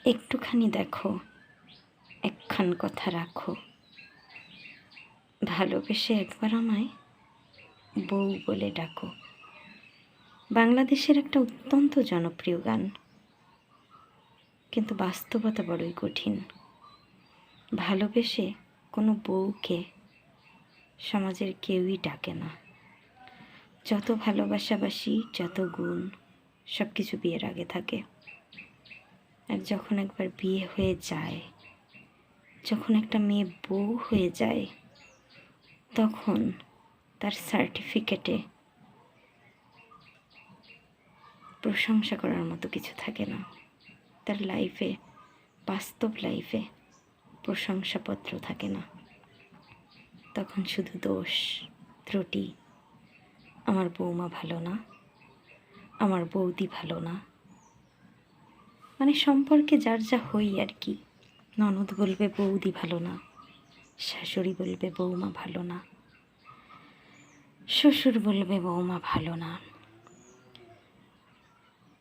একটুখানি দেখো, একখান কথা রাখো, ভালোবেসে একবার আমায় বউ বলে ডাকো। বাংলাদেশের একটা অত্যন্ত জনপ্রিয় গান, কিন্তু বাস্তবতা বড়ই কঠিন। ভালোবেসে কোনো বউকে সমাজের কেউই ডাকে না। যত ভালোবাসাবাসি, যত গুণ, সব কিছু বিয়ের আগে থাকে। আর যখন একবার বিয়ে হয়ে যায়, যখন একটা মেয়ে বউ হয়ে যায়, তখন তার সার্টিফিকেটে প্রশংসা করার মতো কিছু থাকে না। তার লাইফে, বাস্তব লাইফে প্রশংসাপত্র থাকে না। তখন শুধু দোষ, ত্রুটি, আমার বৌমা ভালো না, আমার বৌদি ভালো না, মানে সম্পর্কে যার যা হই আর কি। ননদ বলবে বৌদি ভালো না, শাশুড়ি বলবে বৌমা ভালো না, শ্বশুর বলবে বৌমা ভালো না,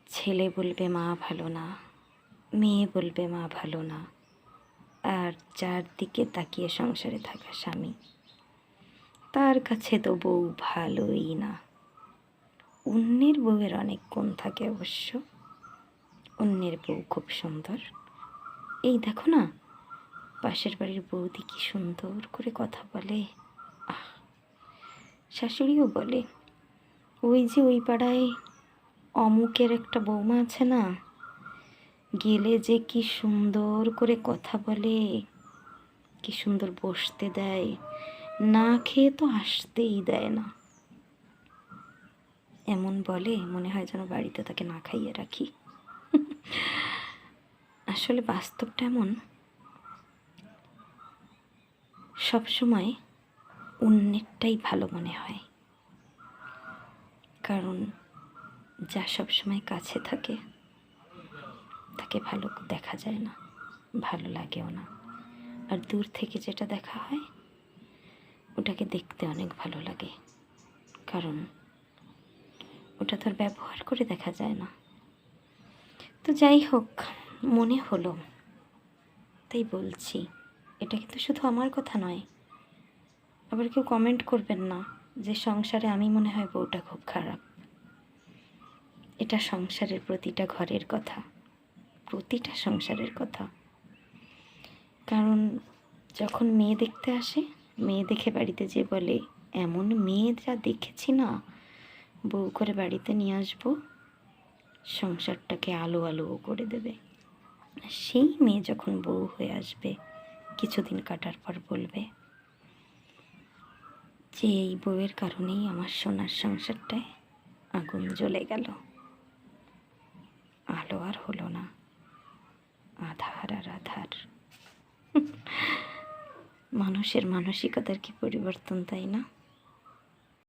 ছেলে বলবে মা ভালো না, মেয়ে বলবে মা ভালো না, আর যার দিকে তাকিয়ে সংসারে থাকা স্বামী, তার কাছে তো বউ ভালোই না। অন্যের বউয়ের অনেক গুণ থাকে অবশ্য, অন্যের বউ খুব সুন্দর। এই দেখো না, পাশের বাড়ির বৌদি কি সুন্দর করে কথা বলে। শাশুড়িও বলে, ওই যে ওই পাড়ায় অমুকের একটা বৌমা আছে না, গেলে যে কি সুন্দর করে কথা বলে, কি সুন্দর বসতে দেয়, না খেয়ে তো আসতেই দেয় না। এমন বলে মনে হয় যেন বাড়িতে তাকে না খাইয়ে রাখি। আসলে বাস্তবটা এমন, সবসময় অন্যেরটাই ভালো মনে হয়, কারণ যা সবসময় কাছে থাকে তাকে ভালো দেখা যায় না, ভালো লাগেও না। আর দূর থেকে যেটা দেখা হয় ওটাকে দেখতে অনেক ভালো লাগে, কারণ ওটা তোর ব্যবহার করে দেখা যায় না। তো যাই হোক, মনে হলো তাই বলছি। এটা কিন্তু শুধু আমার কথা নয়, আবার কেউ কমেন্ট করবেন না যে সংসারে আমি মনে হয় বউটা খুব খারাপ। এটা সংসারের প্রতিটা ঘরের কথা, প্রতিটা সংসারের কথা। কারণ যখন মেয়ে দেখতে আসে, মেয়ে দেখে বাড়িতে যে বলে, এমন মেয়ে যা দেখেছি না, বউ করে বাড়িতে নিয়ে আসবো, সংসারটাকে আলো আলো করে দেবে। সেই মেয়ে যখন বউ হয়ে আসবে, কিছুদিন কাটার পর বলবে যে এই বউয়ের কারণেই আমার সোনার সংসারটায় আগুন জ্বলে গেল, আলো আর হলো না, আধার আর আধার। মানুষের মানসিকতার কি পরিবর্তন, তাই না?